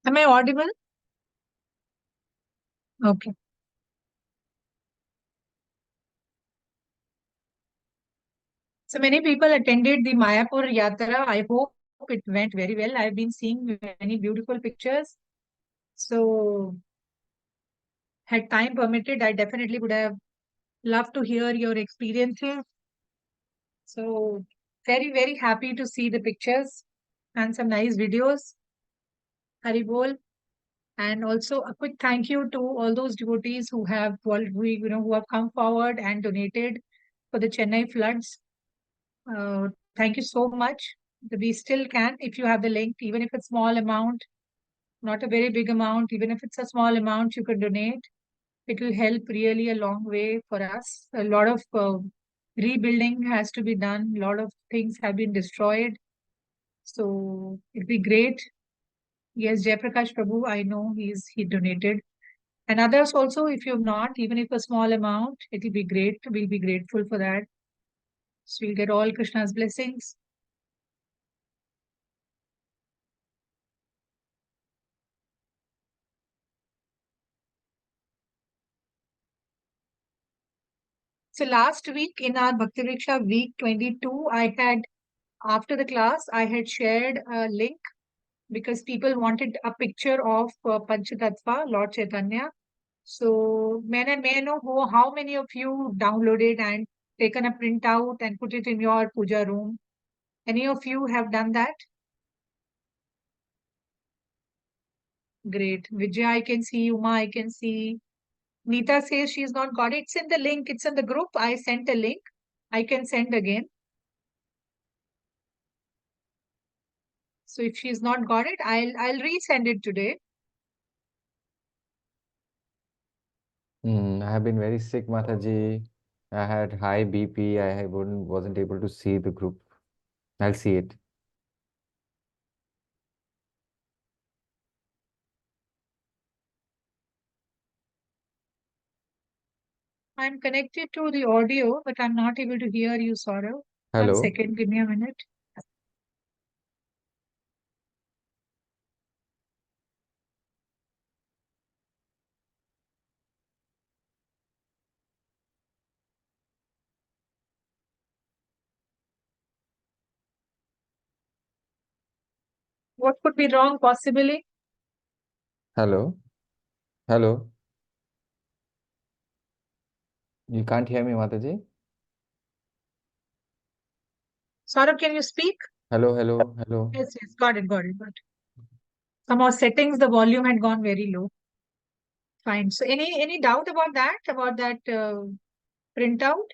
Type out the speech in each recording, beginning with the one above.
Am I audible? Okay. So many people attended the Mayapur Yatra. I hope it went very well. I've been seeing many beautiful pictures. So, had time permitted, I definitely would have loved to hear your experiences. So, very, very happy to see the pictures and some nice videos. Haribol. And also a quick thank you to all those devotees who have come forward and donated for the Chennai floods. Uh, Thank you so much. We still can, if you have the link, even if it's small amount, not a very big amount, even if it's a small amount, you can donate. It will help really a long way for us. A lot of rebuilding has to be done. A lot of things have been destroyed. So it'd be great. Yes, Jayaprakash Prabhu, I know he donated. And others also, if you've not, even if a small amount, it'll be great. We'll be grateful for that. So you'll get all Krishna's blessings. So last week in our Bhakti Vriksha week 22, after the class, I had shared a link because people wanted a picture of Panchatattva, Lord Chaitanya. So may I know how many of you downloaded and taken a printout and put it in your puja room? Any of you have done that? Great. Vijay, I can see. Uma, I can see. Neeta says she's not got it. It's in the link. It's in the group. I sent a link. I can send again. So if she's not got it, I'll resend it today. I have been very sick, Mataji. I had high BP. Wasn't able to see the group. I'll see it. I'm connected to the audio, but I'm not able to hear you, Saurav. One Hello. second, give me a minute. What could be wrong, possibly? Hello. Hello. You can't hear me, Mataji? Saurav, can you speak? Hello, hello, hello. Yes, yes, got it, got it, got it. Somehow settings, the volume had gone very low. Fine. So any doubt about that printout?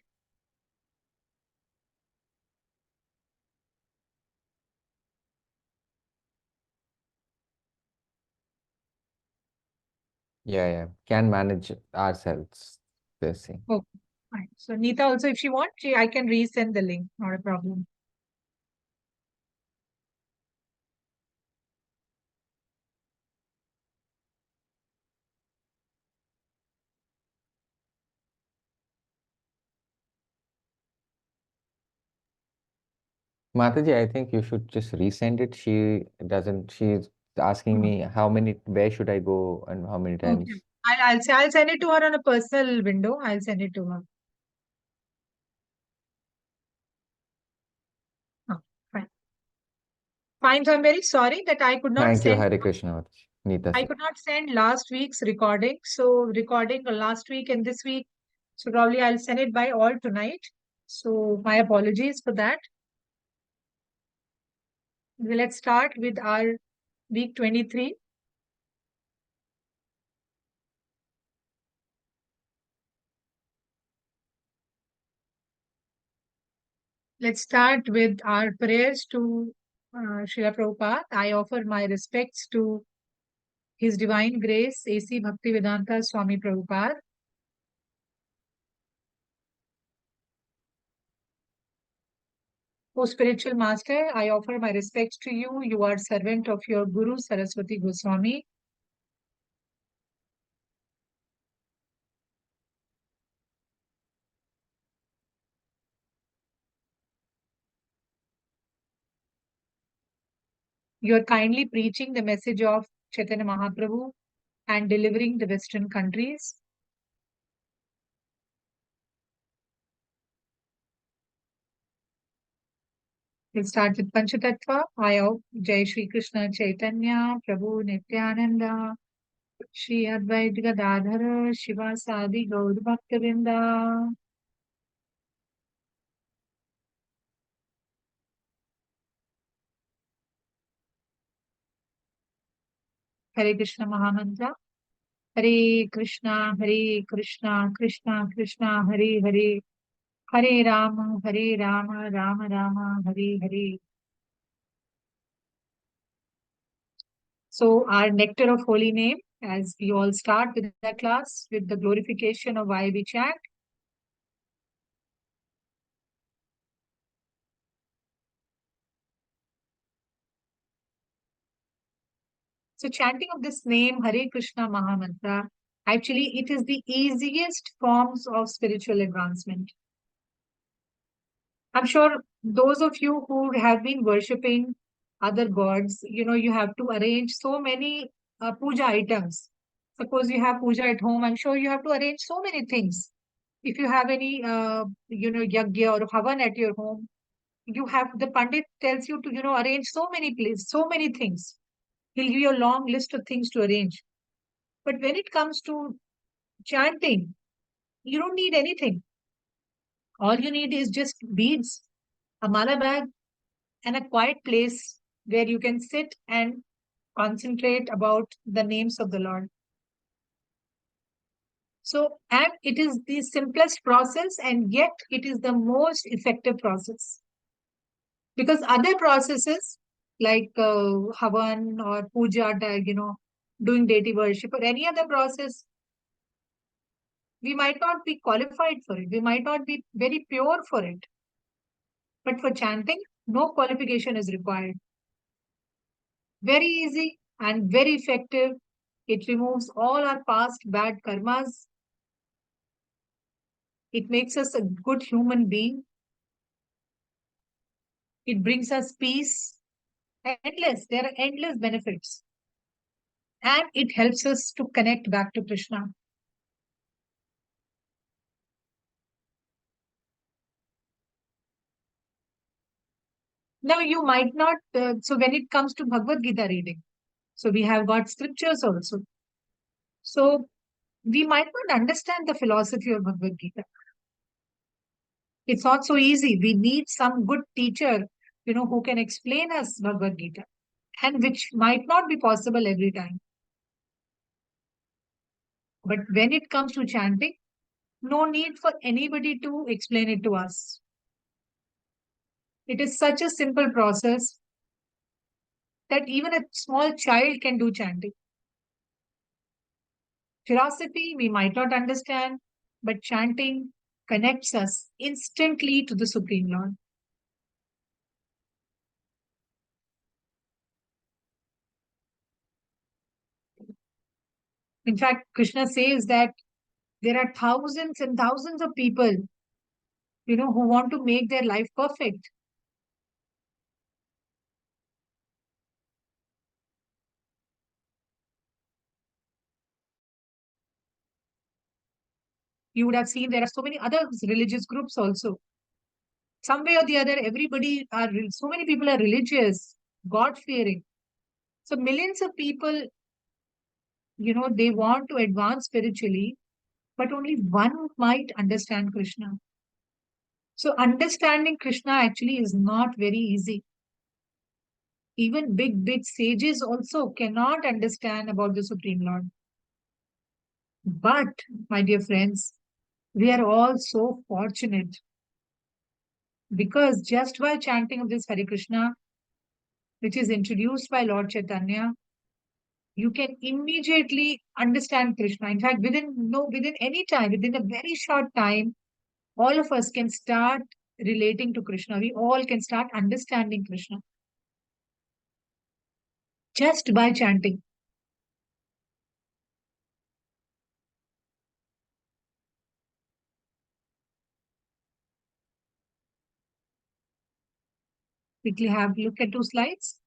Yeah, yeah. Can manage ourselves. They're saying. Okay, fine. So Neeta also, if she wants, I can resend the link. Not a problem. Mataji, I think you should just resend it. She's asking Hmm. me where should I go and how many Okay. times. I'll send it to her on a personal window. I'll send it to her. Oh, fine. Fine. So I'm very sorry that Thank you, Hare Krishna, Mataji. Neeta I said. could not send last week's recording. So recording last week and this week. So probably I'll send it by all tonight. So my apologies for that. Let's start with our week 23. Let's start with our prayers to Srila Prabhupada. I offer my respects to His Divine Grace, A.C. Bhaktivedanta Swami Prabhupada. O spiritual master, I offer my respects to you. You are servant of your Guru Saraswati Goswami. You are kindly preaching the message of Chaitanya Mahaprabhu and delivering the Western countries. We'll start with Panchatattva. I hope Jai Shri Krishna Chaitanya, Prabhu Nityananda, Shri Advaita Gadadhara, Shiva Sadi Gaur Bhaktavinda. Hare Krishna Mahamantra. Hare Krishna, Krishna Krishna, Hare Hare, Hare Rama, Rama Rama, Hare Hare. So our nectar of holy name, as we all start with the class, with the glorification of why we chant. So chanting of this name, Hare Krishna Mahamantra, actually it is the easiest forms of spiritual advancement. I'm sure those of you who have been worshipping other gods, you have to arrange so many puja items. Suppose you have puja at home, I'm sure you have to arrange so many things. If you have any, yagya or havan at your home, the Pandit tells you to, arrange so many places, so many things. He'll give you a long list of things to arrange. But when it comes to chanting, you don't need anything. All you need is just beads, a mala bag, and a quiet place where you can sit and concentrate about the names of the Lord. So, and it is the simplest process, and yet it is the most effective process. Because other processes like Havan or Puja, doing deity worship or any other process, we might not be qualified for it. We might not be very pure for it. But for chanting, no qualification is required. Very easy and very effective. It removes all our past bad karmas. It makes us a good human being. It brings us peace. Endless. There are endless benefits. And it helps us to connect back to Krishna. Now, you might not, so when it comes to Bhagavad Gita reading, so we have got scriptures also. So we might not understand the philosophy of Bhagavad Gita. It's not so easy. We need some good teacher, who can explain us Bhagavad Gita, and which might not be possible every time. But when it comes to chanting, no need for anybody to explain it to us. It is such a simple process that even a small child can do chanting. Philosophy we might not understand, but chanting connects us instantly to the Supreme Lord. In fact, Krishna says that there are thousands and thousands of people, who want to make their life perfect. You would have seen there are so many other religious groups also. Some way or the other, so many people are religious, God fearing. So millions of people, they want to advance spiritually, but only one might understand Krishna. So understanding Krishna actually is not very easy. Even big, big sages also cannot understand about the Supreme Lord. But, my dear friends, we are all so fortunate because just by chanting of this Hare Krishna, which is introduced by Lord Chaitanya, you can immediately understand Krishna. In fact, within any time, within a very short time, all of us can start relating to Krishna. We all can start understanding Krishna just by chanting. Quickly have a look at two slides.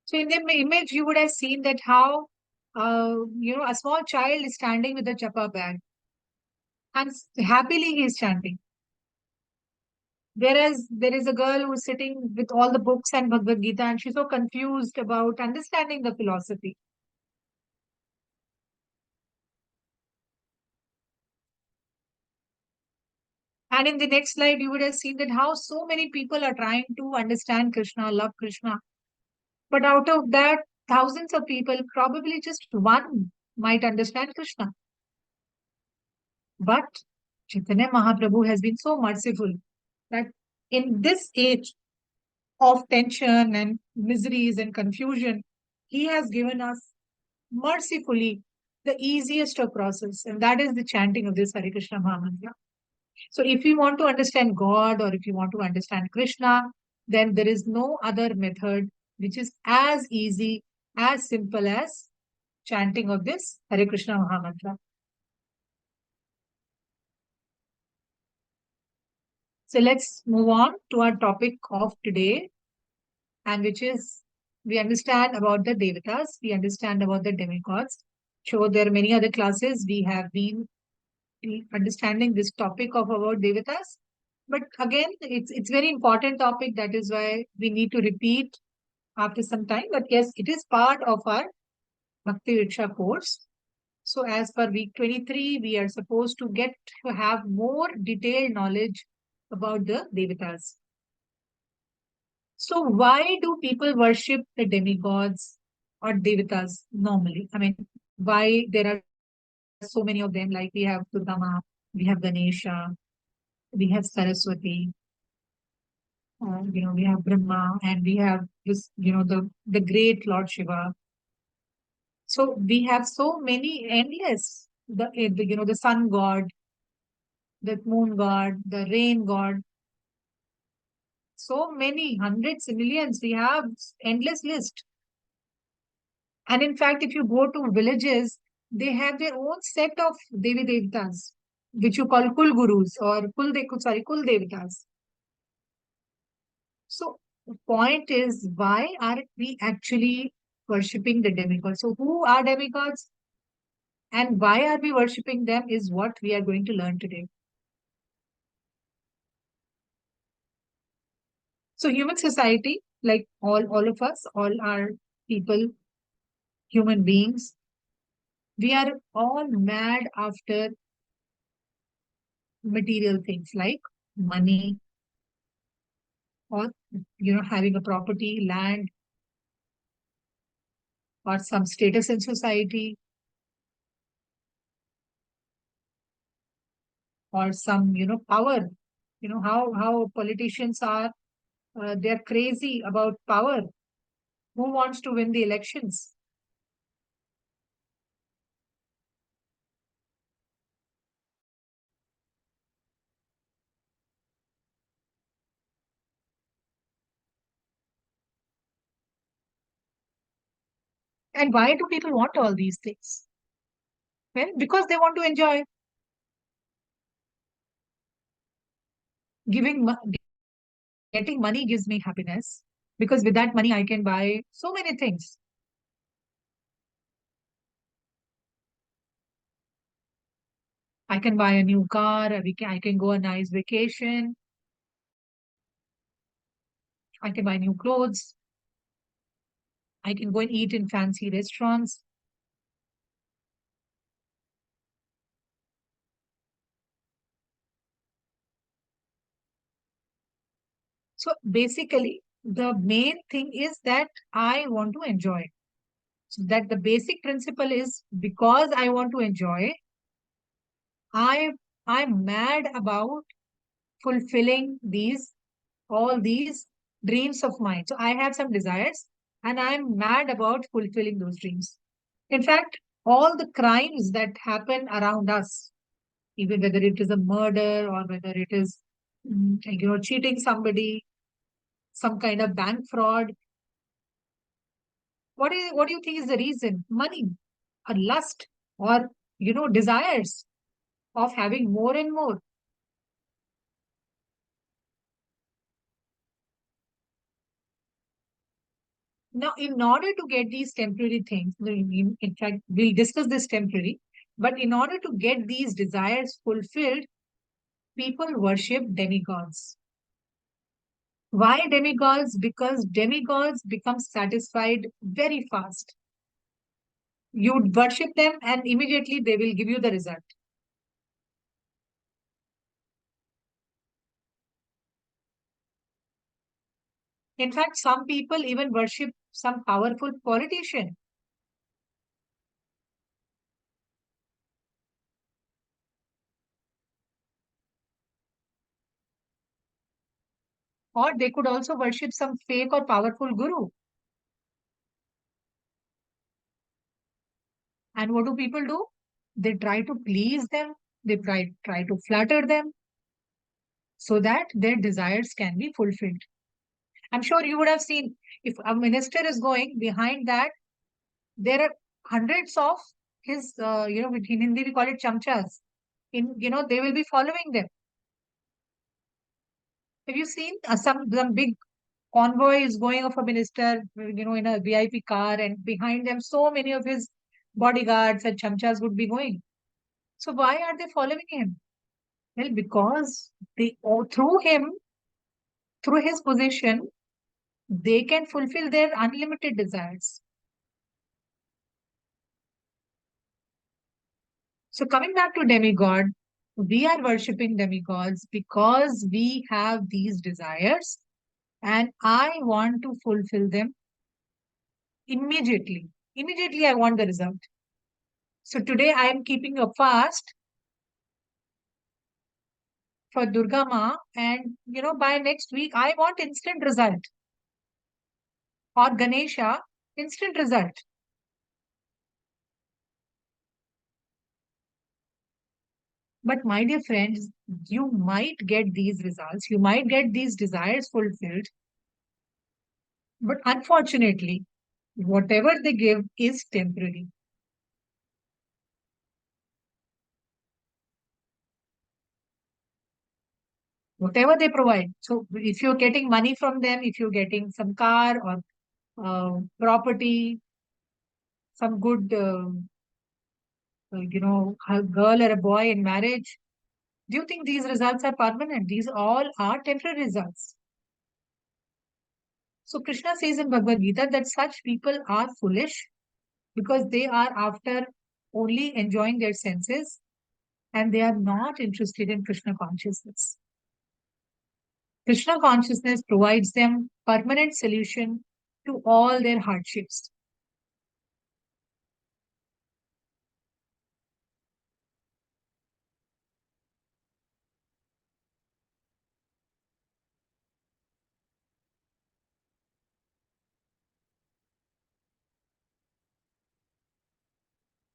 So in the image, you would have seen that how, a small child is standing with a japa bag and happily he is chanting. Whereas there is a girl who's sitting with all the books and Bhagavad Gita and she's so confused about understanding the philosophy. And in the next slide, you would have seen that how so many people are trying to understand Krishna, love Krishna. But out of that, thousands of people, probably just one might understand Krishna. But Chaitanya Mahaprabhu has been so merciful that in this age of tension and miseries and confusion, he has given us mercifully the easiest of process, and that is the chanting of this Hare Krishna Mahamantra. So, if you want to understand God or if you want to understand Krishna, then there is no other method which is as easy, as simple as chanting of this Hare Krishna Mahamantra. So, let's move on to our topic of today, and which is we understand about the devatas, we understand about the demigods. So, there are many other classes we have been understanding this topic of about devatas. But again, it's very important topic. That is why we need to repeat after some time. But yes, it is part of our Bhakti Vriksha course. So as per week 23, we are supposed to get to have more detailed knowledge about the devatas. So why do people worship the demigods or devatas normally? I mean, why there are so many of them? Like we have Durga Ma, we have Ganesha, we have Saraswati, we have Brahma, and we have this, the great Lord Shiva. So we have so many endless, the sun god, the moon god, the rain god, so many hundreds, millions. We have endless list. And in fact, if you go to villages, they have their own set of Devi Devatas, which you call Kul Gurus or Kul Devatas. So the point is, why are we actually worshipping the demigods? So who are demigods and why are we worshipping them is what we are going to learn today. So human society, like all of us, all are people, human beings, we are all mad after material things like money or having a property, land, or some status in society, or some power. How politicians are, they're crazy about power. Who wants to win the elections? And why do people want all these things? Well, because they want to enjoy. Giving mo- Getting money gives me happiness because with that money I can buy so many things. I can buy a new car, I can go a nice vacation, I can buy new clothes, I can go and eat in fancy restaurants. So basically, the main thing is that I want to enjoy. So that the basic principle is because I want to enjoy, I I'm mad about fulfilling all these dreams of mine. So I have some desires and I'm mad about fulfilling those dreams. In fact, all the crimes that happen around us, even whether it is a murder or whether it is, cheating somebody, some kind of bank fraud, what do you think is the reason? Money or lust or, desires of having more and more. Now, in order to get these temporary things, in fact, we'll discuss this temporary, but in order to get these desires fulfilled, people worship demigods. Why demigods? Because demigods become satisfied very fast. You worship them and immediately they will give you the result. In fact, some people even worship some powerful politician, or they could also worship some fake or powerful guru. And what do people do? They try to please them, they try to flatter them so that their desires can be fulfilled. I'm sure you would have seen if a minister is going behind that, there are hundreds of his, in Hindi we call it chamchas. They will be following them. Have you seen some big convoy is going of a minister, in a VIP car, and behind them so many of his bodyguards and chamchas would be going. So why are they following him? Well, because through him, through his position, they can fulfill their unlimited desires. So coming back to demigod, we are worshipping demigods because we have these desires and I want to fulfill them immediately. Immediately, I want the result. So today I am keeping a fast for Durga Ma, and by next week I want instant result. Or Ganesha, instant result. But my dear friends, you might get these results, you might get these desires fulfilled, but unfortunately, whatever they give is temporary. Whatever they provide. So if you're getting money from them, if you're getting some car or property, some good, a girl or a boy in marriage, do you think these results are permanent? These all are temporary results. So Krishna says in Bhagavad Gita that such people are foolish because they are after only enjoying their senses and they are not interested in Krishna consciousness. Krishna consciousness provides them permanent solution to all their hardships.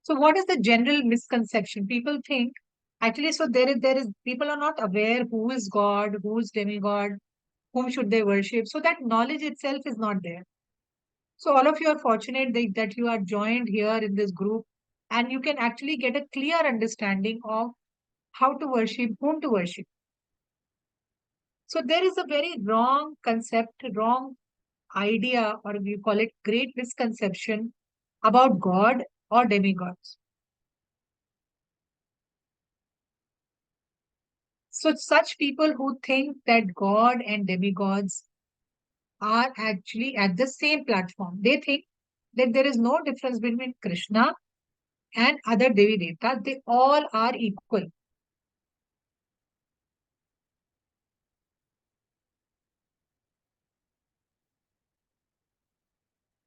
So what is the general misconception? People think actually, so there is people are not aware who is God, who is demigod, whom should they worship. So that knowledge itself is not there. So all of you are fortunate that you are joined here in this group and you can actually get a clear understanding of how to worship, whom to worship. So there is a very wrong concept, wrong idea, or we call it great misconception about God or demigods. So such people who think that God and demigods are actually at the same platform, they think that there is no difference between Krishna and other Devi Devtas. They all are equal.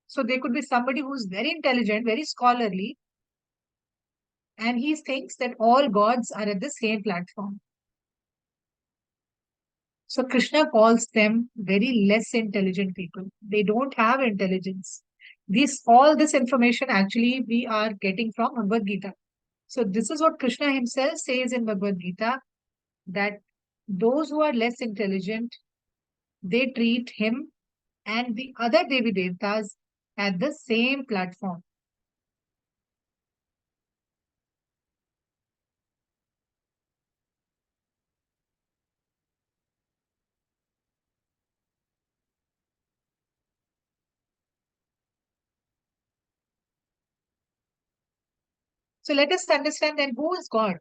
So there could be somebody who's very intelligent, very scholarly, and he thinks that all gods are at the same platform. So Krishna calls them very less intelligent people. They don't have intelligence. All this information actually we are getting from Bhagavad Gita. So this is what Krishna himself says in Bhagavad Gita, that those who are less intelligent, they treat him and the other Devi Devtas at the same platform. So let us understand then who is God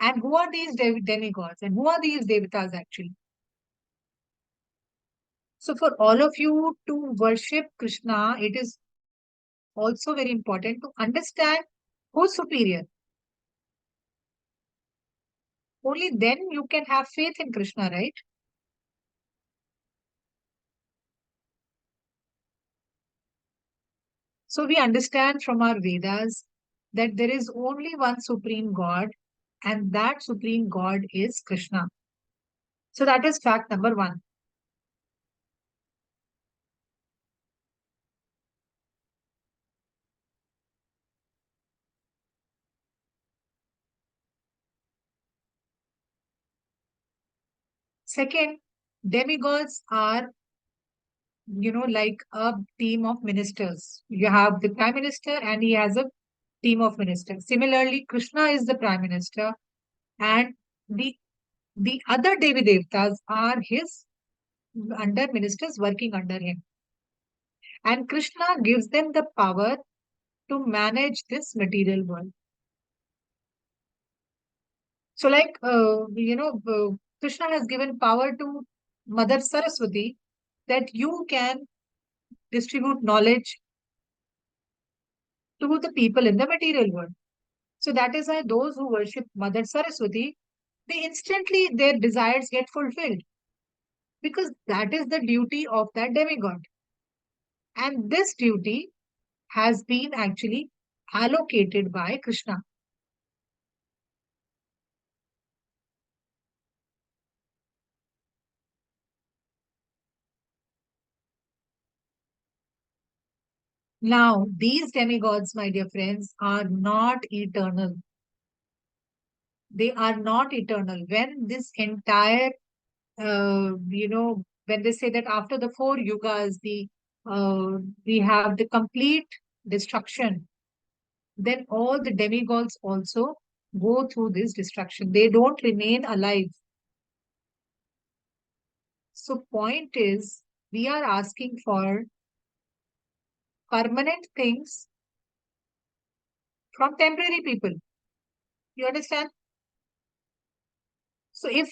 and who are these demigods and who are these devatas actually. So for all of you to worship Krishna, it is also very important to understand who's superior. Only then you can have faith in Krishna, right? So we understand from our Vedas that there is only one supreme God, and that supreme God is Krishna. So that is fact number one. Second, demigods are, like a team of ministers. You have the prime minister and he has a team of ministers. Similarly, Krishna is the prime minister and the the other Devi Devtas are his under ministers working under him. And Krishna gives them the power to manage this material world. So, like, Krishna has given power to Mother Saraswati that you can distribute knowledge to the people in the material world. So, that is why those who worship Mother Saraswati, they instantly their desires get fulfilled because that is the duty of that demigod. And this duty has been actually allocated by Krishna. Now, these demigods, my dear friends, are not eternal. They are not eternal. When this entire, when they say that after the four yugas, we have the complete destruction, then all the demigods also go through this destruction. They don't remain alive. So, point is, we are asking for permanent things from temporary people. You understand? So if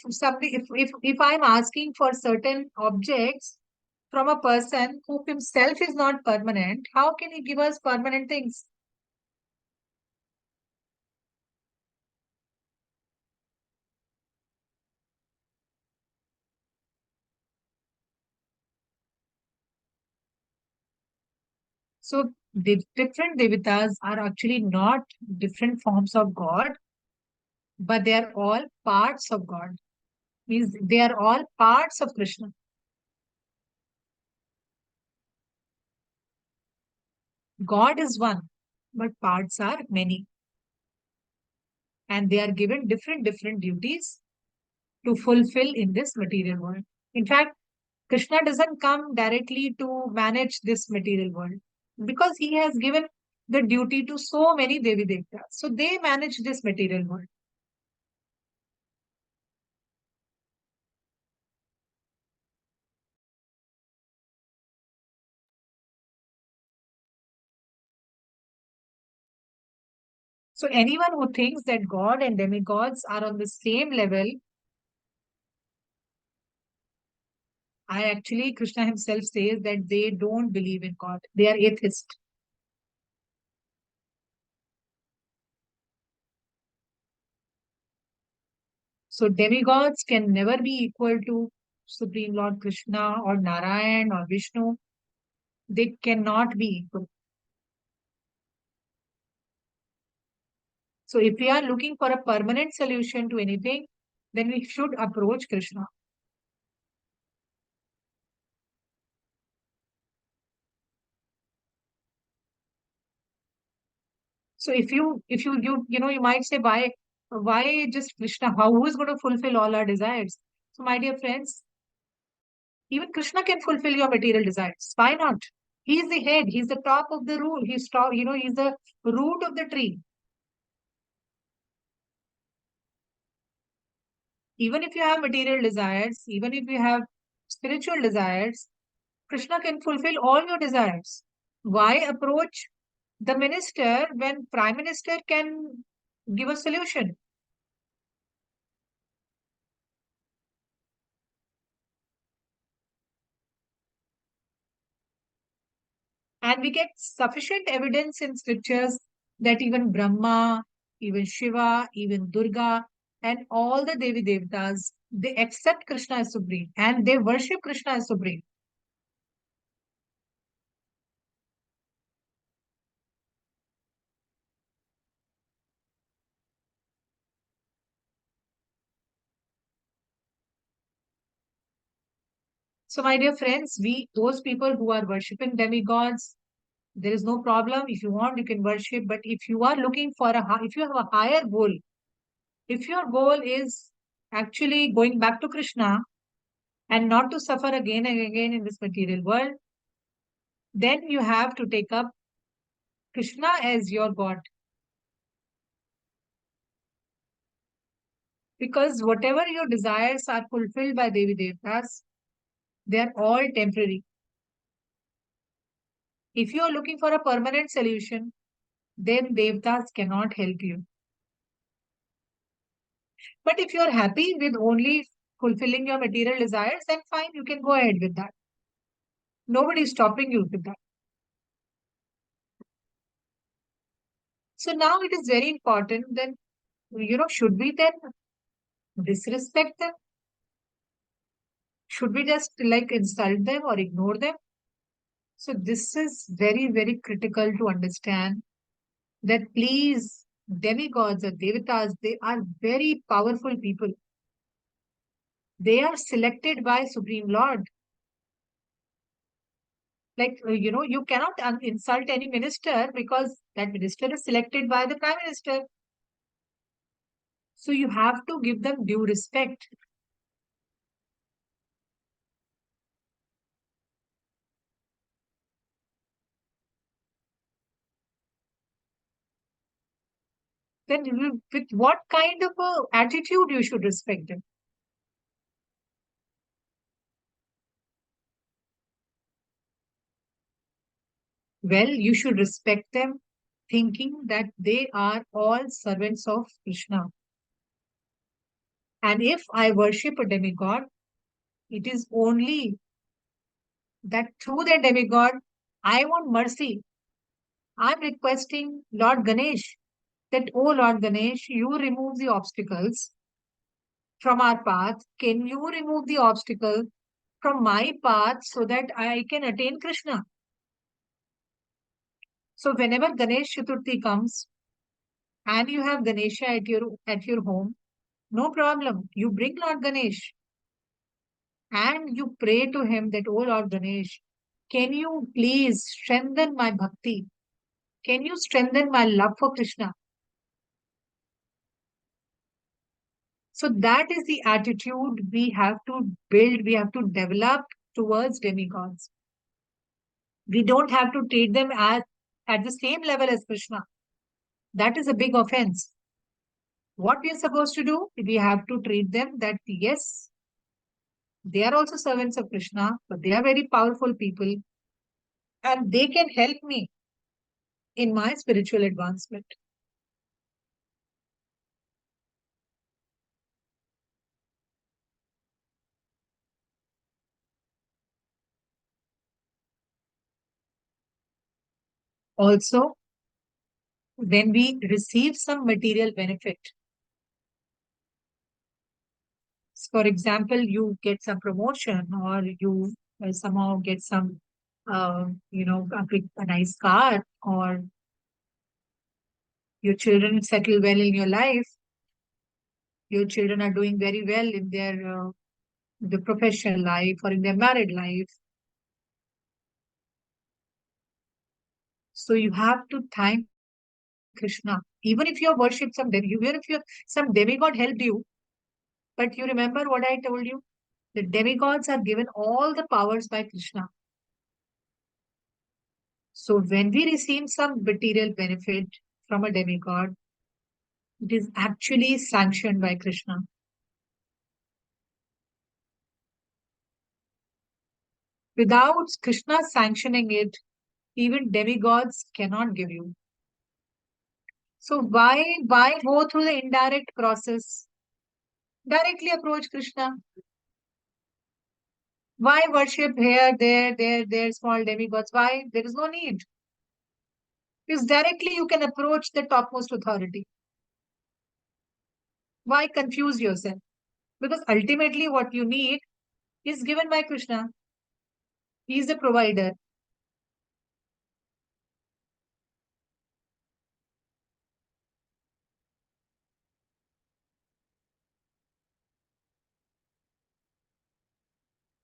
I'm asking for certain objects from a person who himself is not permanent, how can he give us permanent things? So the different devatas are actually not different forms of God, but they are all parts of God. Means they are all parts of Krishna. God is one, but parts are many, and they are given different duties to fulfill in this material world. In fact, Krishna doesn't come directly to manage this material world because he has given the duty to so many Devi Devtas. So they manage this material world. So anyone who thinks that God and demigods are on the same level, Krishna himself says that they don't believe in God. They are atheists. So demigods can never be equal to Supreme Lord Krishna or Narayan or Vishnu. They cannot be equal. So if we are looking for a permanent solution to anything, then we should approach Krishna. So you might say, why just Krishna? Who is going to fulfill all our desires? So my dear friends, even Krishna can fulfill your material desires. Why not? He is the head. He's the top of the root. He's the root of the tree. Even if you have material desires, even if you have spiritual desires, Krishna can fulfill all your desires. Why approach The minister, when prime minister can give a solution, and we get sufficient evidence in scriptures that even Brahma, even Shiva, even Durga, and all the Devi Devtas, they accept Krishna as supreme and they worship Krishna as supreme. So, my dear friends, we, those people who are worshipping demigods, there is no problem. If you want, you can worship. But if you are looking for if you have a higher goal, if your goal is actually going back to Krishna and not to suffer again and again in this material world, then you have to take up Krishna as your God. Because whatever your desires are fulfilled by Devi Devtas, they are all temporary. If you are looking for a permanent solution, then Devtas cannot help you. But if you are happy with only fulfilling your material desires, then fine, you can go ahead with that. Nobody is stopping you with that. So now it is very important then, should we then disrespect them? Should we just like insult them or ignore them? So this is very, very critical to understand that please, demigods or devatas, they are very powerful people. They are selected by Supreme Lord. Like, you cannot insult any minister because that minister is selected by the prime minister. So you have to give them due respect. Then with what kind of a attitude you should respect them? Well, you should respect them thinking that they are all servants of Krishna. And if I worship a demigod, it is only that through the demigod, I want mercy. I'm requesting Lord Ganesh that, oh Lord Ganesh, you remove the obstacles from our path. Can you remove the obstacle from my path so that I can attain Krishna? So whenever Ganesh Chaturthi comes and you have Ganesha at your home, no problem. You bring Lord Ganesh and you pray to him that, oh Lord Ganesh, can you please strengthen my bhakti? Can you strengthen my love for Krishna? So that is the attitude we have to build, we have to develop towards demigods. We don't have to treat them at the same level as Krishna. That is a big offense. What we are supposed to do, we have to treat them that yes, they are also servants of Krishna, but they are very powerful people and they can help me in my spiritual advancement. Also, when we receive some material benefit, for example, you get some promotion or you somehow get some, a nice car, or your children settle well in your life, your children are doing very well in the professional life or in their married life. So you have to thank Krishna. Even if you have worshipped even if some demigod helped you, but you remember what I told you? The demigods are given all the powers by Krishna. So when we receive some material benefit from a demigod, it is actually sanctioned by Krishna. Without Krishna sanctioning it, even demigods cannot give you. So why go through the indirect process? Directly approach Krishna. Why worship here, there, small demigods? Why? There is no need. Because directly you can approach the topmost authority. Why confuse yourself? Because ultimately what you need is given by Krishna. He is the provider,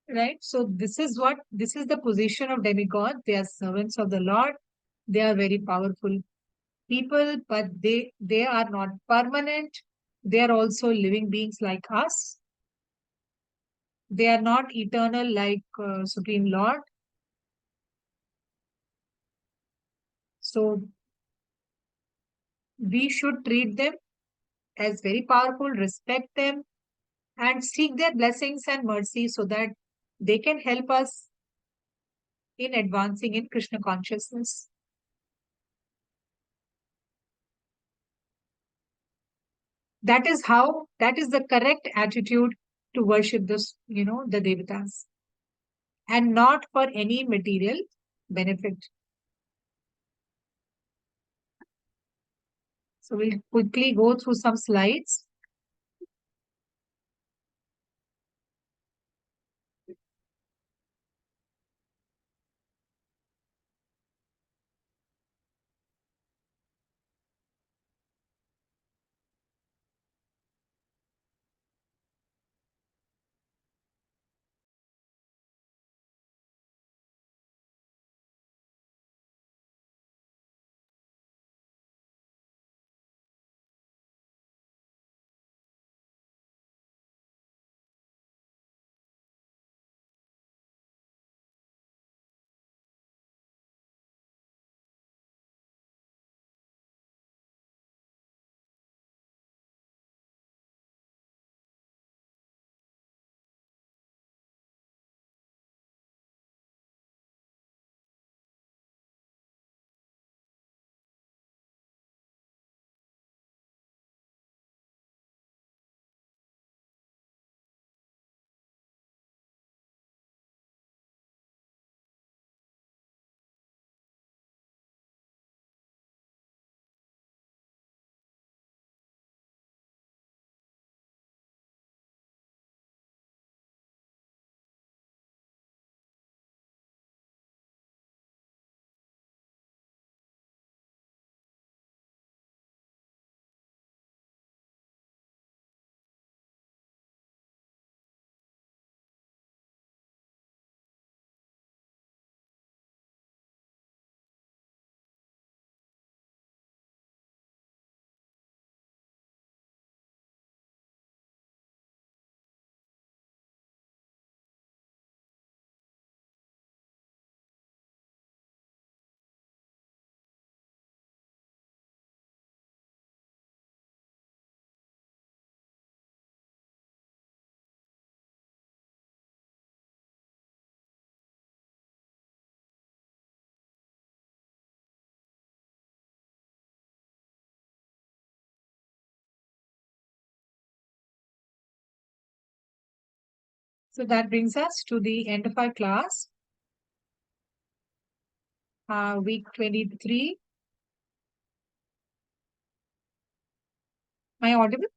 right? So this is the position of demigod. They are servants of the Lord. They are very powerful people, but they are not permanent. They are also living beings like us. They are not eternal like Supreme Lord. So we should treat them as very powerful, respect them, and seek their blessings and mercy so that they can help us in advancing in Krishna consciousness. That is the correct attitude to worship this, the devatas, and not for any material benefit. So we'll quickly go through some slides. So that brings us to the end of our class, week 23. Am I audible?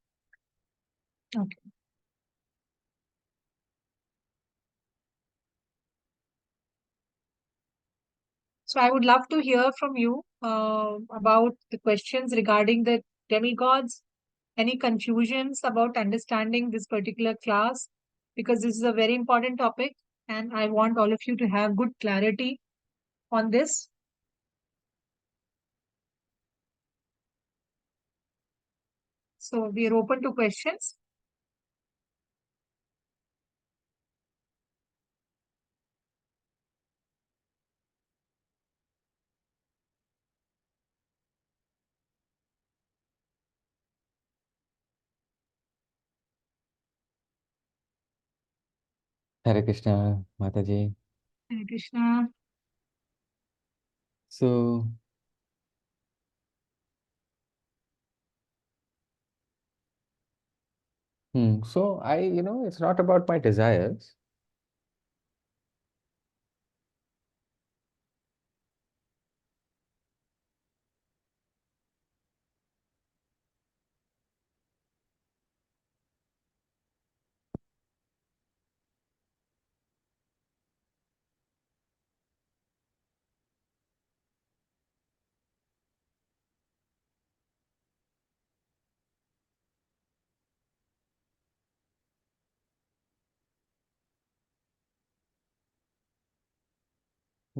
Okay. So I would love to hear from you about the questions regarding the demigods, any confusions about understanding this particular class, because this is a very important topic and I want all of you to have good clarity on this. So we are open to questions. Hare Krishna, Mataji. Hare Krishna. So, so it's not about my desires.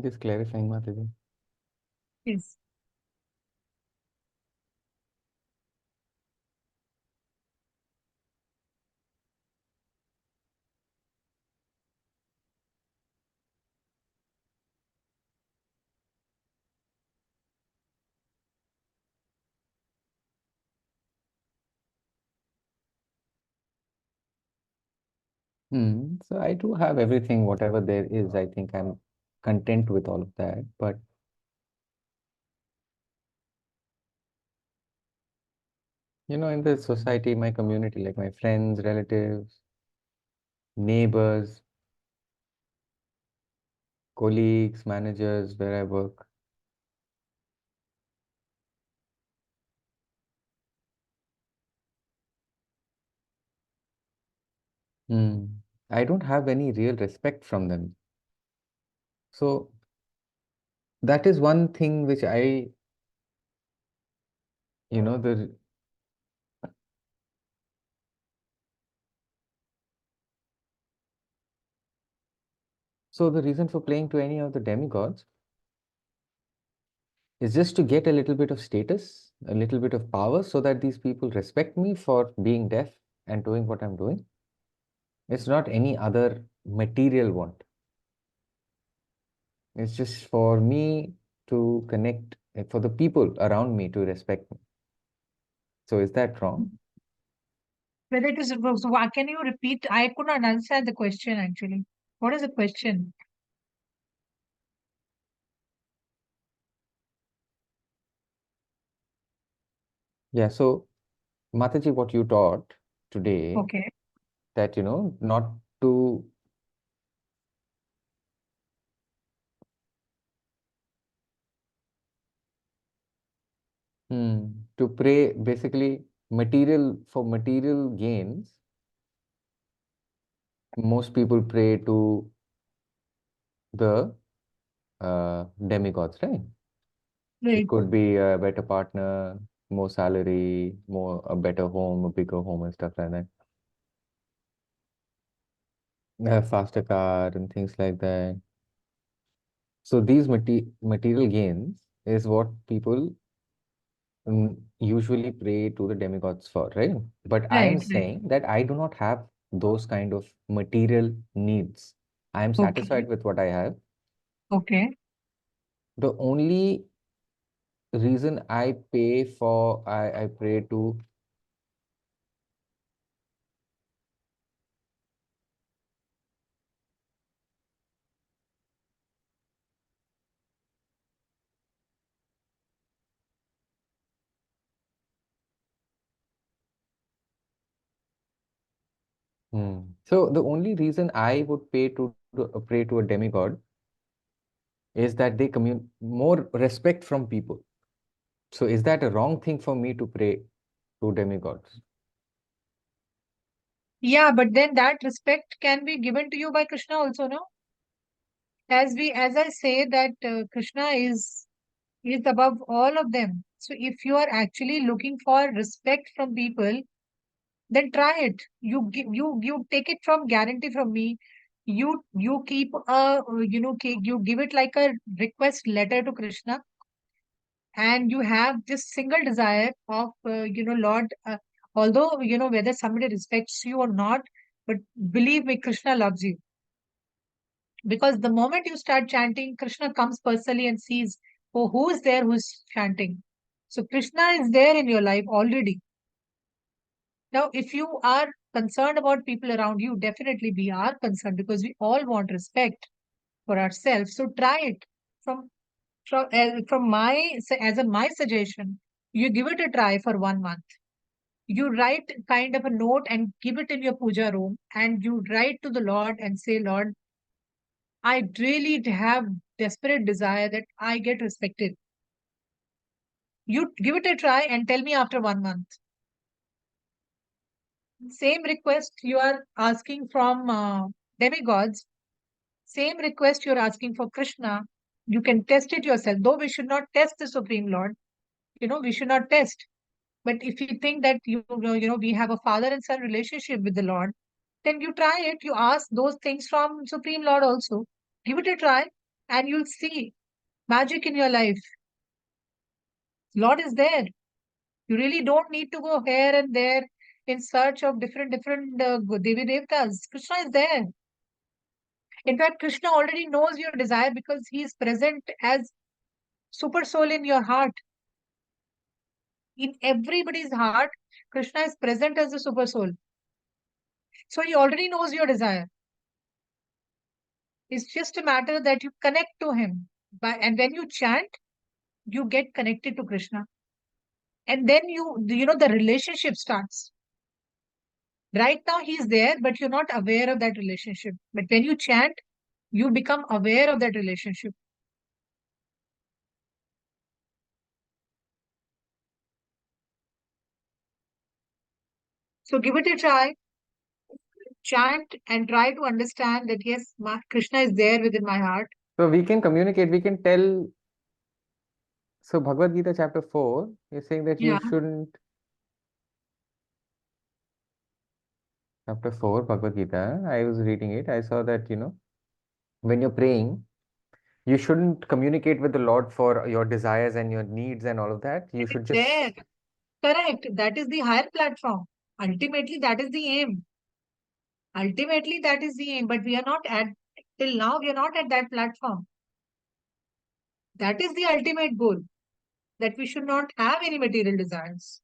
Just clarifying, Mataji. Yes. So I do have everything, whatever there is. I think I'm content with all of that. But in the society, my community, like my friends, relatives, neighbors, colleagues, managers, where I work, hmm, I don't have any real respect from them. So that is one thing which you know, the so the reason for playing to any of the demigods is just to get a little bit of status, a little bit of power, so that these people respect me for being deaf and doing what I'm doing. It's not any other material want. It's just for me to connect, for the people around me to respect me. So is that wrong? Whether it is, so can you repeat? I could not understand the question actually. What is the question? Yeah, so Mataji, what you taught today, Okay. that, not to, to pray basically for material gains, most people pray to the demigods, right? It Right. could be a better partner, more salary, a better home, a bigger home and stuff like that. A faster car and things like that. So these material gains is what people usually pray to the demigods for, right? But I am Right. Right. saying that I do not have those kind of material needs. I am Okay. satisfied with what I have. Okay. The only reason I pray to, so the only reason I would pray to a demigod is that they commun more respect from people. So is that a wrong thing for me to pray to demigods? Yeah, but then that respect can be given to you by Krishna also, no? As I say that Krishna is above all of them. So if you are actually looking for respect from people, then try it. You take it from guarantee from me. You keep you give it like a request letter to Krishna, and you have this single desire of Lord. Although whether somebody respects you or not, but believe me, Krishna loves you. Because the moment you start chanting, Krishna comes personally and sees, oh, who is there who's chanting. So Krishna is there in your life already. Now, if you are concerned about people around you, definitely we are concerned because we all want respect for ourselves. So try it from From my suggestion, you give it a try for 1 month. You write kind of a note and give it in your puja room, and you write to the Lord and say, Lord, I really have desperate desire that I get respected. You give it a try and tell me after 1 month. Same request you are asking from demigods, same request you're asking for Krishna. You can test it yourself, though we should not test the Supreme Lord. We should not test. But if you think that we have a father and son relationship with the Lord, then you try it. You ask those things from Supreme Lord also. Give it a try, and you'll see magic in your life. Lord is there. You really don't need to go here and there in search of different Devi Devtas. Krishna is there. In fact, Krishna already knows your desire because he is present as super soul in your heart. In everybody's heart, Krishna is present as the super soul. So he already knows your desire. It's just a matter that you connect to him. And when you chant, you get connected to Krishna. And then the relationship starts. Right now he's there, but you're not aware of that relationship. But when you chant, you become aware of that relationship. So give it a try, chant, and try to understand that yes, Krishna is there within my heart. So we can communicate, we can tell. So Bhagavad Gita chapter 4 is saying that you Yeah. shouldn't. Chapter 4, Bhagavad Gita, I was reading it. I saw that, when you're praying, you shouldn't communicate with the Lord for your desires and your needs and all of that. You It is should there. just. Correct. That is the higher platform. Ultimately, that is the aim. Ultimately, that is the aim. But we are not till now, we are not at that platform. That is the ultimate goal, that we should not have any material desires.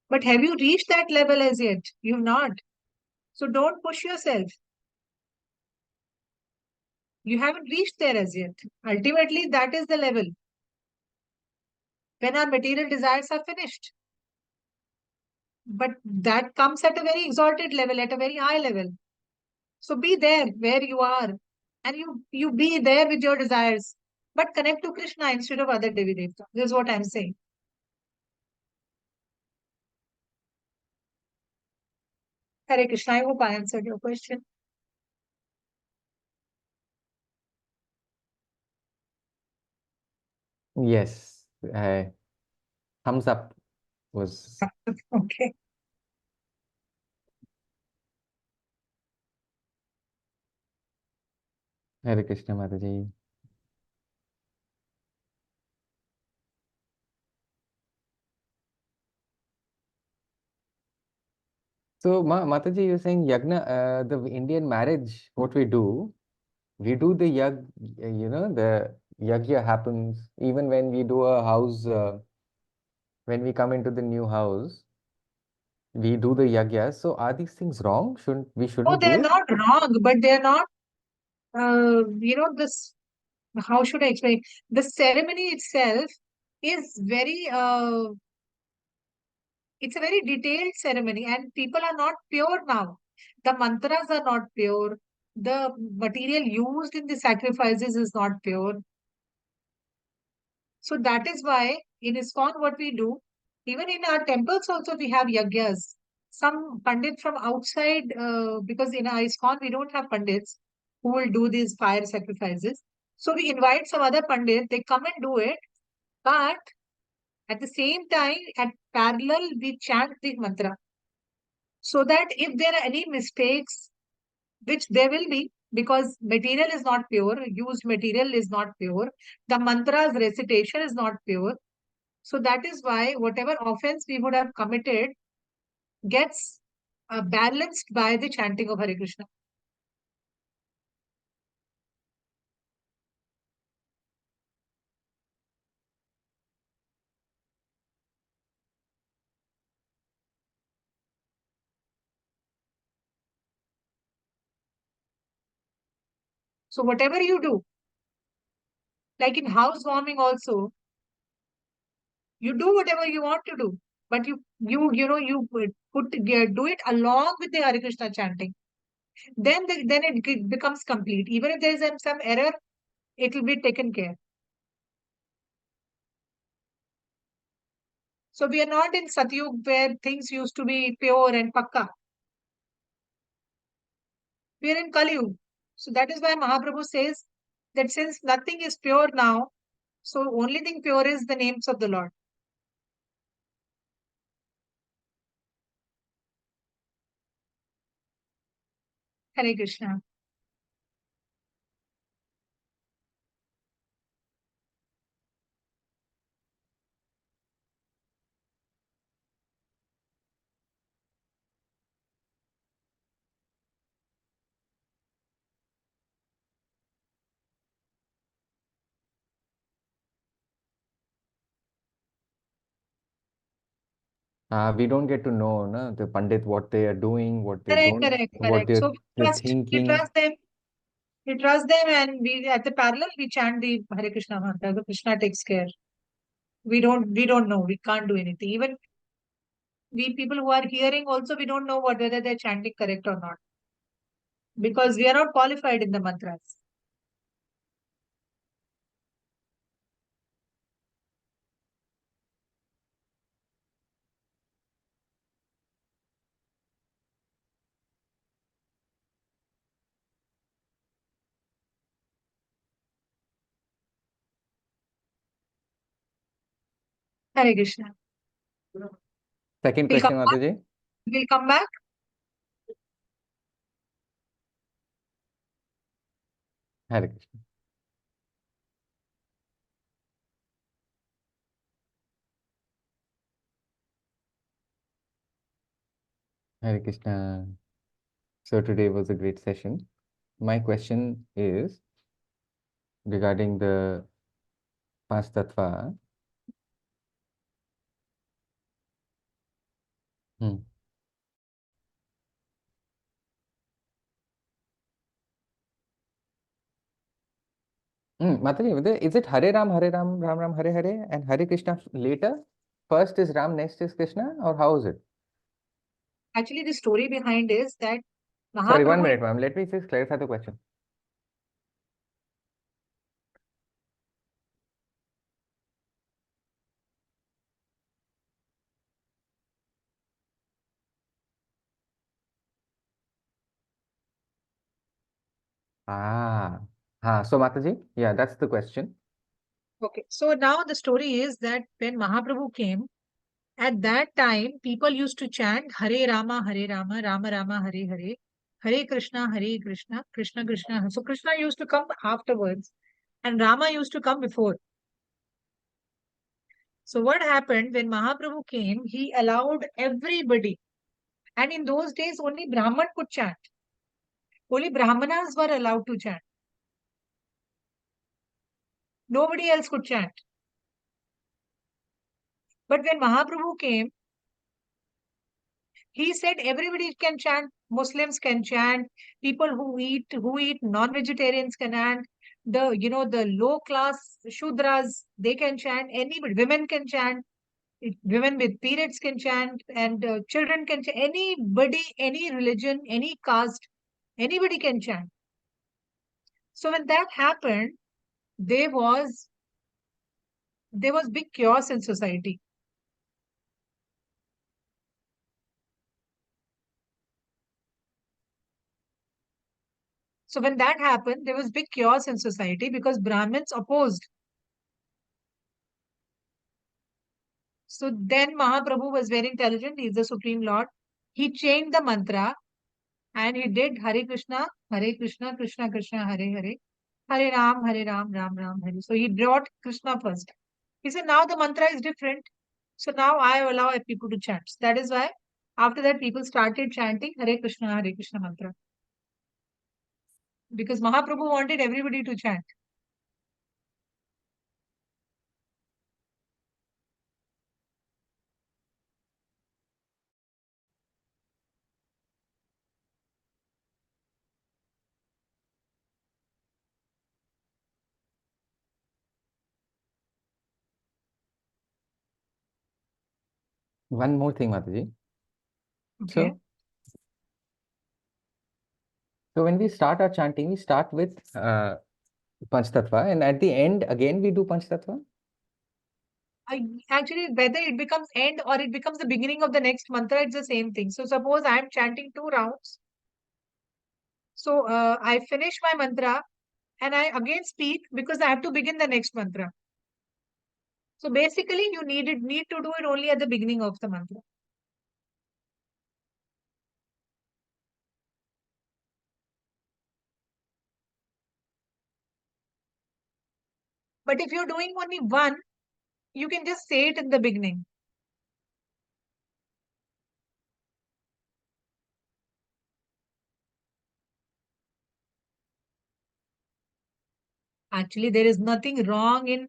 But have you reached that level as yet? You've not. So don't push yourself. You haven't reached there as yet. Ultimately, that is the level when our material desires are finished. But that comes at a very exalted level, at a very high level. So be there where you are, and you be there with your desires, but connect to Krishna instead of other Devi Devta. This is what I'm saying. Hare Krishna, I hope I answered your question. Yes, thumbs up was. Okay. Hare Krishna Mataji. So, Mataji, you're saying Yagna, the Indian marriage, what we do the the Yagya happens even when we do a house, when we come into the new house, we do the Yagya. So, are these things wrong? We Oh, shouldn't do they're it? not wrong, but they're not, this, how should I explain? The ceremony itself is it's a very detailed ceremony, and people are not pure now. The mantras are not pure. The material used in the sacrifices is not pure. So that is why in ISKCON what we do, even in our temples also we have yagyas. Some pandit from outside, because in our ISKCON we don't have pandits who will do these fire sacrifices. So we invite some other pandit, they come and do it. But at the same time, at parallel, we chant the mantra. So that if there are any mistakes, which there will be, because material is not pure, used material is not pure, the mantra's recitation is not pure. So that is why whatever offense we would have committed gets balanced by the chanting of Hare Krishna. So whatever you do, Like in housewarming also, you do whatever you want to do, but you do it along with the Hare Krishna chanting. Then it becomes complete. Even if there is some error, it will be taken care. So we are not in Satyug where things used to be pure and pakka. We are in Kaliyug. So that is why Mahaprabhu says that since nothing is pure now, so only thing pure is the names of the Lord. Hare Krishna. We don't get to know, no, the Pandit, what they are doing, what they Correct, don't, correct, what correct. So they're we thinking. trust them. We trust them, and we at the parallel we chant the Hare Krishna mantra. The Krishna takes care. We don't know. We can't do anything. Even we people who are hearing also, we don't know whether they're chanting correct or not, because we are not qualified in the mantras. Hare Krishna. Second We'll come question, back. Mataji. We'll come back. Hare Krishna. Hare Krishna. So today was a great session. My question is regarding the Panch Tattva. Hmm. Mataji, is it Hare Ram, Ram Ram, Hare Hare, and Hare Krishna later? First is Ram, next is Krishna, or how is it? Actually, the story behind is that Sorry, one Mahaprabhu. minute, ma'am. Let me just clarify the question. Ah, so Mataji, yeah, that's the question. Okay, so now the story is that when Mahaprabhu came, at that time people used to chant Hare Rama, Rama Rama, Hare Hare, Hare Krishna, Krishna Krishna. So Krishna used to come afterwards, and Rama used to come before. So what happened when Mahaprabhu came? He allowed everybody, and in those days only Brahman could chant. Only Brahmanas were allowed to chant. Nobody else could chant. But when Mahaprabhu came, he said everybody can chant. Muslims can chant. People who eat non-vegetarians can chant. The low class Shudras, they can chant. Anybody, women can chant. Women with periods can chant, and children can chant. Anybody, any religion, any caste, anybody can chant. So when that happened, there was there was big chaos in society. So when that happened, there was big chaos in society because Brahmins opposed. So then Mahaprabhu was very intelligent. He is the Supreme Lord. He changed the mantra and he did Hare Krishna, Krishna Krishna, Hare Hare, Hare Ram, Ram Ram, Hare. So he brought Krishna first. He said, now the mantra is different. So now I allow people to chant. That is why after that people started chanting Hare Krishna mantra. Because Mahaprabhu wanted everybody to chant. One more thing, Mataji. Okay. So, so when we start our chanting, we start with Panchtattva, and at the end, again, we do Panchtattva. Actually, whether it becomes end or it becomes the beginning of the next mantra, it's the same thing. So suppose I am chanting 2 rounds. So I finish my mantra and I again speak because I have to begin the next mantra. So basically, you need to do it only at the beginning of the mantra. But if you're doing only one, you can just say it in the beginning. Actually, there is nothing wrong in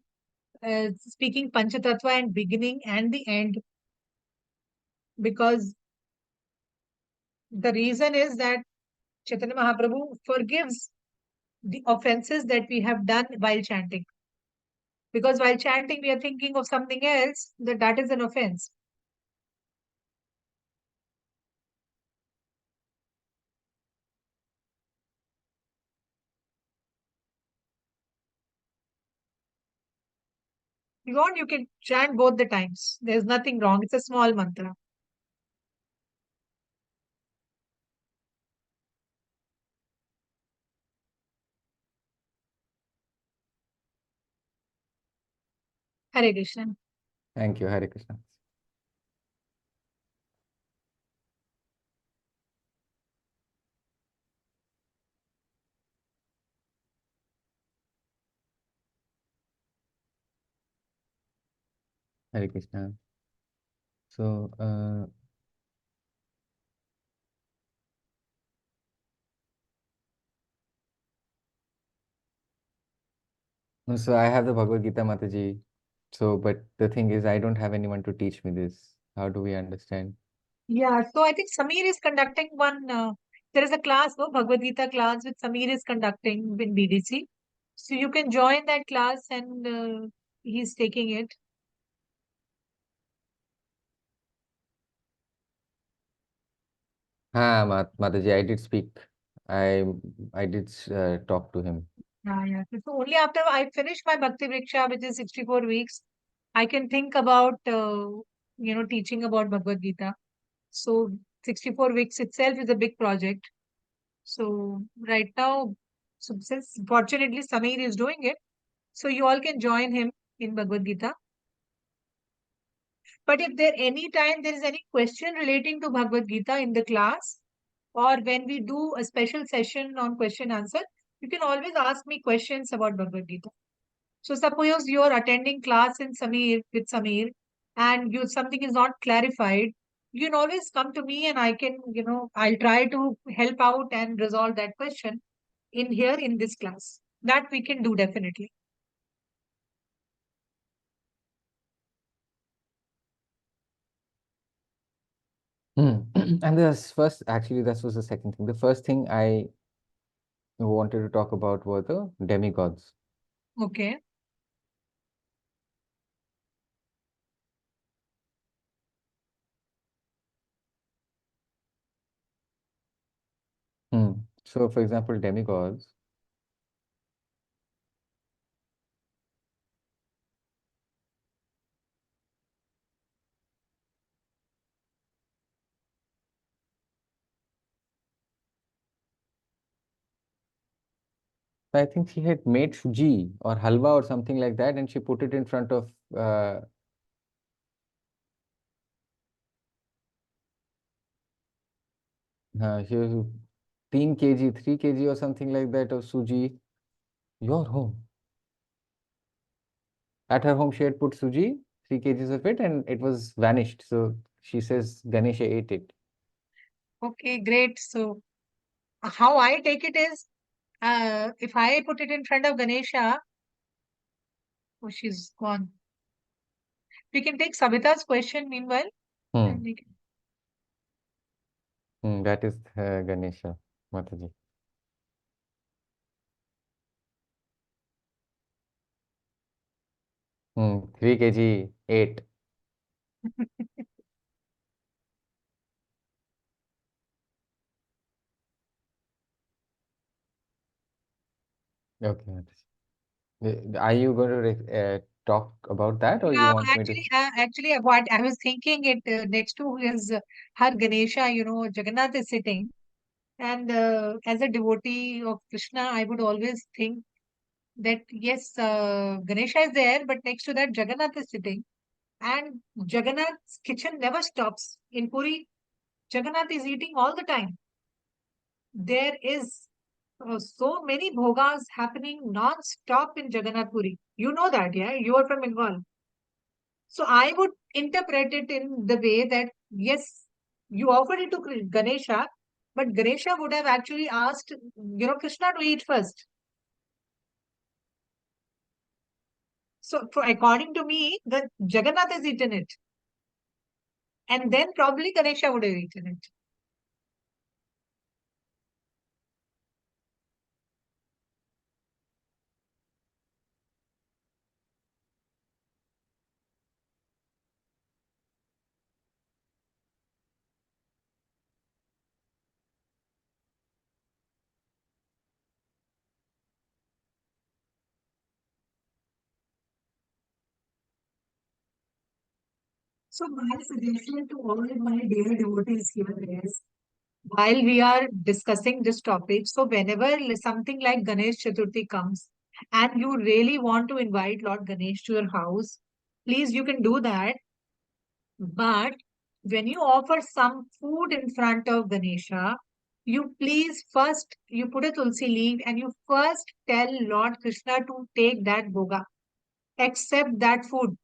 speaking Panchatattva and beginning and the end, because the reason is that Chaitanya Mahaprabhu forgives the offenses that we have done while chanting. Because while chanting, we are thinking of something else, that is an offense. If you want, you can chant both the times. There's nothing wrong. It's a small mantra. Hare Krishna. Thank you, Hare Krishna. Hare Krishna. So, so I have the Bhagavad Gita, Mataji. So, but the thing is, I don't have anyone to teach me this. How do we understand? Yeah, so I think Samir is conducting one. There is a class, no, Bhagavad Gita class, which Samir is conducting in BDC. So you can join that class, and he's taking it. Mataji, I did speak. I I did talk to him. Yeah, yeah. So only after I finish my Bhakti Vriksha, which is 64 weeks, I can think about, teaching about Bhagavad Gita. So 64 weeks itself is a big project. So right now, so since fortunately Samir is doing it, so you all can join him in Bhagavad Gita. But if there any time there is any question relating to Bhagavad Gita in the class, or when we do a special session on question answer, you can always ask me questions about Bhagavad Gita. So suppose you are attending class in Samir with Samir, and you something is not clarified, you can always come to me and I can, I'll try to help out and resolve that question in here in this class. That we can do definitely. Hmm. And this first, actually, this was the second thing. The first thing I wanted to talk about were the demigods. Okay. Hmm. So, for example, demigods. I think she had made suji or halwa or something like that, and she put it in front of she was 3 kg, 3 kg or something like that of suji. Your home. At her home, she had put suji, 3 kgs of it, and it was vanished. So she says Ganesha ate it. Okay, great. So how I take it is, if I put it in front of Ganesha, oh, she's gone. We can take Savita's question meanwhile. And Hmm. we can... That is Ganesha, Mataji. 3 kg, 8. Okay. Are you going to talk about that, or you Yeah, want me to? actually, what I was thinking it next to his her Ganesha, Jagannath is sitting, and as a devotee of Krishna, I would always think that yes, Ganesha is there, but next to that, Jagannath is sitting, and Jagannath's kitchen never stops. In Puri, Jagannath is eating all the time. There is so many bhogas happening non-stop in Jagannath Puri. You know that, yeah? You are from Bengal. So I would interpret it in the way that yes, you offered it to Ganesha, but Ganesha would have actually asked, Krishna to eat first. So according to me, the Jagannath has eaten it, and then probably Ganesha would have eaten it. So my suggestion to all my dear devotees here is, while we are discussing this topic, so whenever something like Ganesh Chaturthi comes and you really want to invite Lord Ganesh to your house, please you can do that. But when you offer some food in front of Ganesha, you please first you put a tulsi leaf and you first tell Lord Krishna to take that bhoga, accept that food,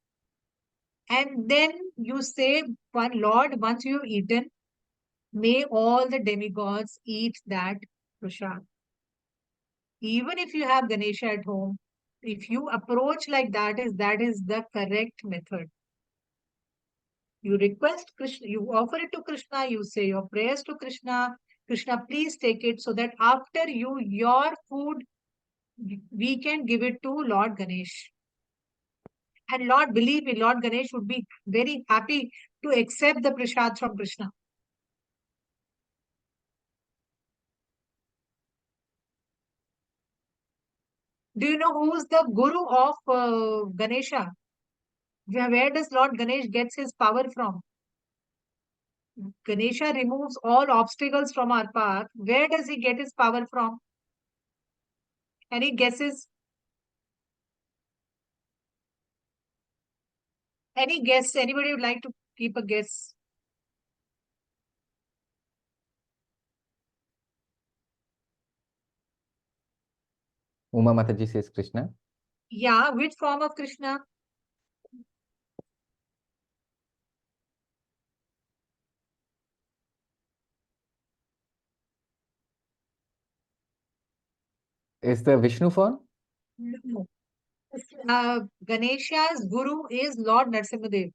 and then you say, "One Lord, once you've eaten, may all the demigods eat that prasad." Even if you have Ganesha at home, if you approach like that is the correct method. You request Krishna, you offer it to Krishna, you say your prayers to Krishna. Krishna, please take it so that after you, your food, we can give it to Lord Ganesh. And Lord, believe me, Lord Ganesh would be very happy to accept the prasad from Krishna. Do you know who is the guru of Ganesha? Where does Lord Ganesh gets his power from? Ganesha removes all obstacles from our path. Where does he get his power from? Any guesses? Any guess? Anybody would like to keep a guess? Uma Mataji says Krishna. Yeah, which form of Krishna? Is the Vishnu form? No. Ganesha's guru is Lord Narsimhadev.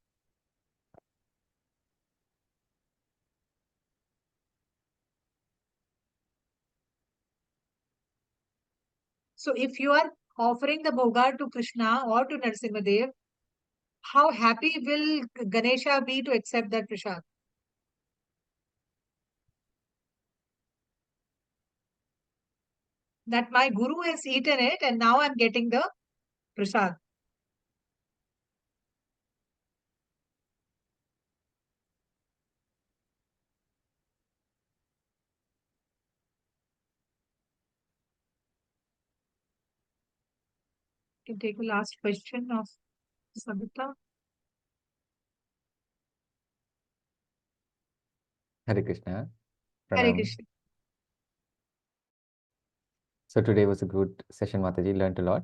So if you are offering the bhoga to Krishna or to Narsimhadev, how happy will Ganesha be to accept that prasad? That my guru has eaten it and now I'm getting the prasad. You can take a last question of Sabita. Hare Krishna. Hare Pranam. Krishna. So today was a good session, Mataji. Learned a lot.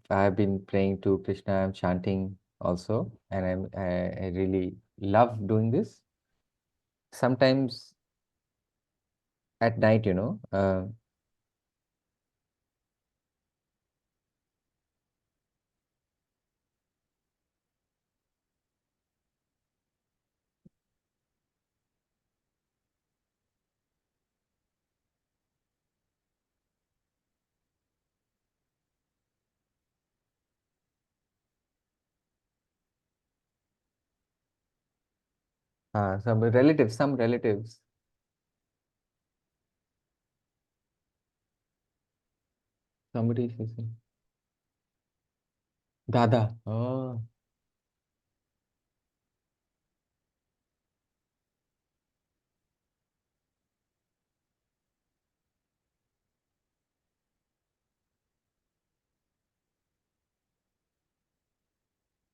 I've been praying to Krishna. I'm chanting also, and I really love doing this. Sometimes at night, some relatives, Somebody says Dada. Oh,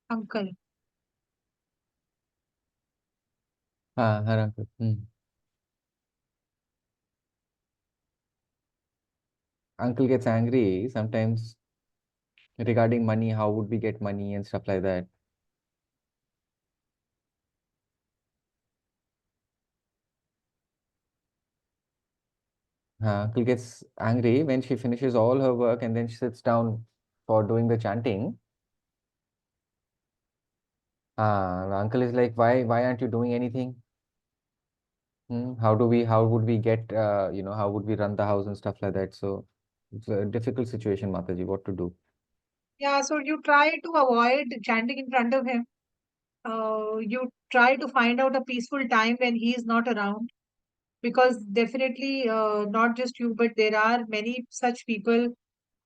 Uncle. her uncle. Uncle gets angry sometimes regarding money, how would we get money and stuff like that. Uncle gets angry when she finishes all her work and then she sits down for doing the chanting. The uncle is like, why aren't you doing anything? How would we get, how would we run the house and stuff like that? So it's a difficult situation, Mataji, what to do? Yeah, so you try to avoid chanting in front of him. You try to find out a peaceful time when he is not around, because definitely not just you, but there are many such people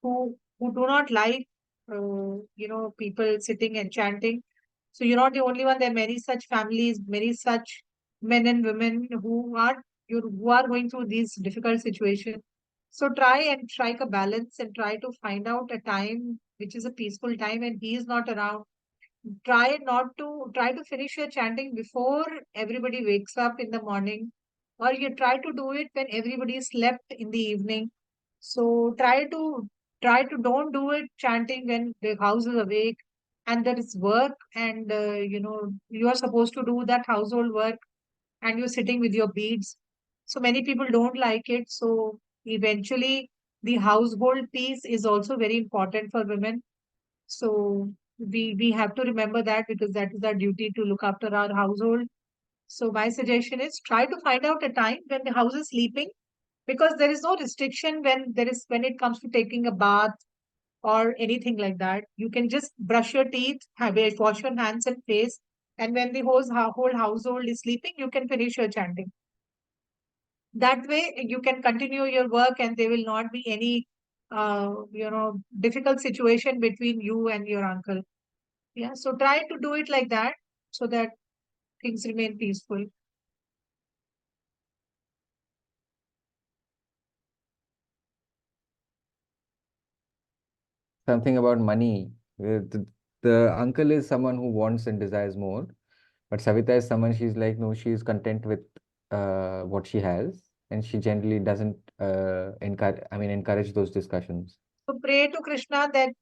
who do not like people sitting and chanting. So you're not the only one. There are many such families, many such men and women who are going through these difficult situations. So try and strike a balance and try to find out a time which is a peaceful time and he is not around. Try to finish your chanting before everybody wakes up in the morning, or you try to do it when everybody slept in the evening. So try to don't do it chanting when the house is awake and there is work, and you are supposed to do that household work and you're sitting with your beads. So many people don't like it. So eventually the household piece is also very important for women. So we have to remember that, because that is our duty to look after our household. So my suggestion is try to find out a time when the house is sleeping, because there is no restriction when it comes to taking a bath or anything like that. You can just brush your teeth, wash your hands and face, and when the whole household is sleeping, you can finish your chanting. That way you can continue your work and there will not be any difficult situation between you and your uncle. Yeah, so try to do it like that so that things remain peaceful. Something about money. The uncle is someone who wants and desires more, but Savita is someone, she's like, no, she's content with what she has, and she generally doesn't encourage those discussions. So pray to Krishna that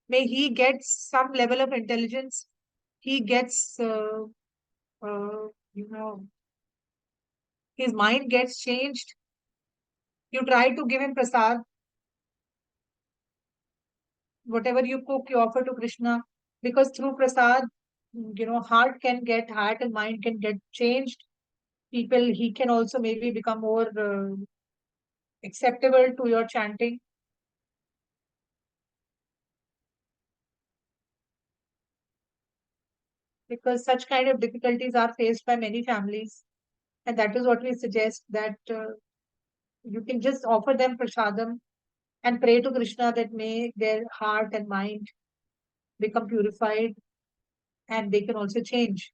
may he get some level of intelligence. He gets uh, you know his mind gets changed. You try to give him prasad. Whatever you cook, you offer to Krishna, because through prasad, heart and mind can get changed. People, he can also maybe become more acceptable to your chanting, because such kind of difficulties are faced by many families. And that is what we suggest, that you can just offer them prasadam and pray to Krishna that may their heart and mind become purified and they can also change.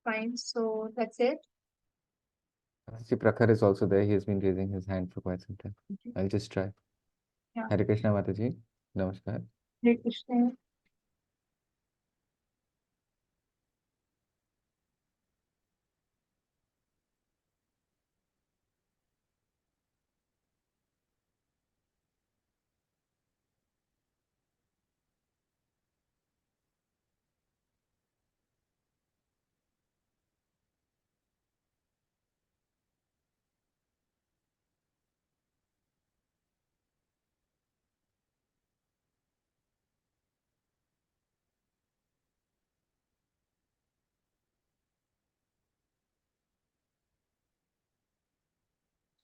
Fine. So that's it. See, Prakhar is also there. He has been raising his hand for quite some time. Thank you. I'll just try. Yeah. Hare Krishna, Mataji. Namaskar. Hare Krishna.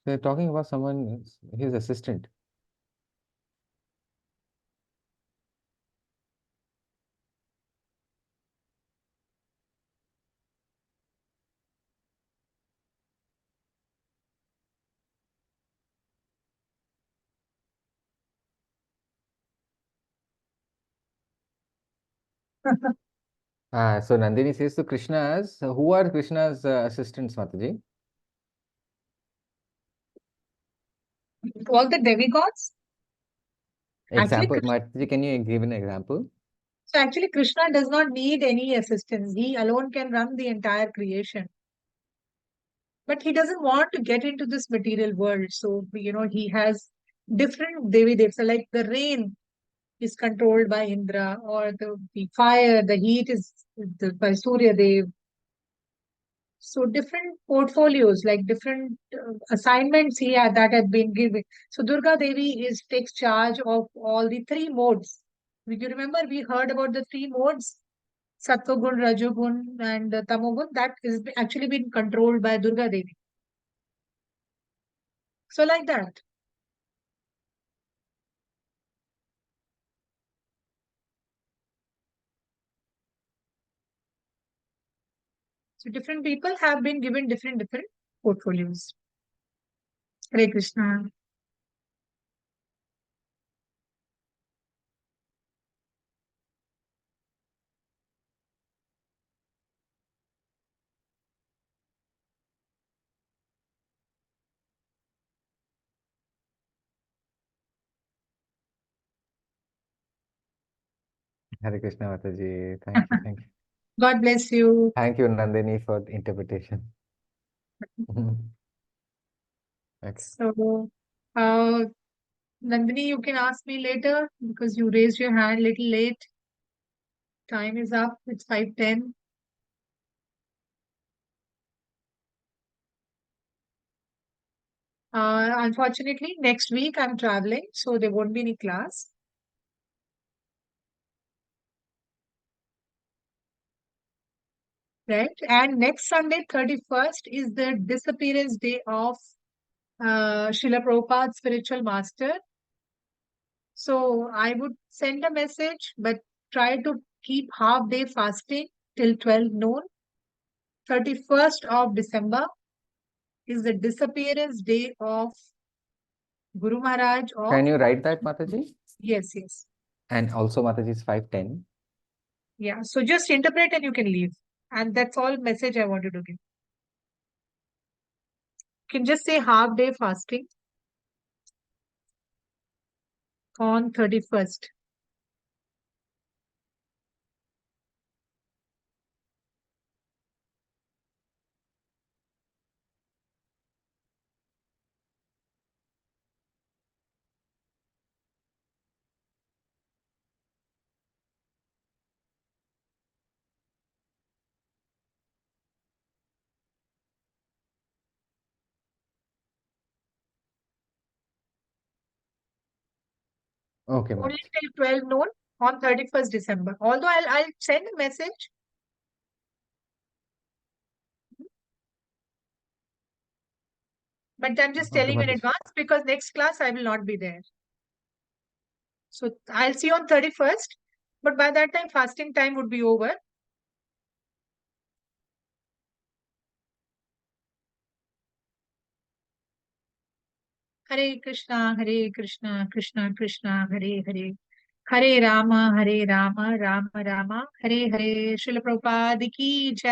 They're talking about someone, his assistant. So Nandini says, so Krishna's, who are Krishna's assistants, Mataji? All the demigods. Actually, Example, Mataji, can you give an example? so actually, Krishna does not need any assistance. He alone can run the entire creation. But he doesn't want to get into this material world. So, he has different Devi Devas. So like the rain is controlled by Indra, or the fire, the heat is by Surya Dev. So different portfolios, like different assignments that have been given. So Durga Devi takes charge of all the three modes. You remember we heard about the three modes, Sattvagun, Rajogun, and Tamogun. That is actually been controlled by Durga Devi. So like that. So different people have been given different portfolios. Hare Krishna. Hare Krishna, Mataji. Thank you, thank you. God bless you. Thank you, Nandini, for the interpretation. Okay. So, uh, Nandini, you can ask me later because you raised your hand a little late. Time is up. It's 5:10. Unfortunately, next week I'm traveling, so there won't be any class. Right? And next Sunday, 31st, is the disappearance day of Srila Prabhupada's spiritual master. So I would send a message, but try to keep half day fasting till 12 noon. 31st of December is the disappearance day of Guru Maharaj of, Can you write that, Mataji? yes, yes. And also Mataji is 5:10. Yeah. So just interpret and you can leave. And that's all message I wanted to give. You can just say half day fasting on 31st. Okay, Only Mataji. till 12 noon on 31st December. Although I'll send a message, but I'm just Okay, telling you in Mataji. advance because next class I will not be there. So I'll see you on 31st, but by that time fasting time would be over. Hare Krishna, Hare Krishna, Krishna Krishna, Hare Hare. Hare Rama, Rama Rama, Hare Hare. Srila Prabhupada ki jai.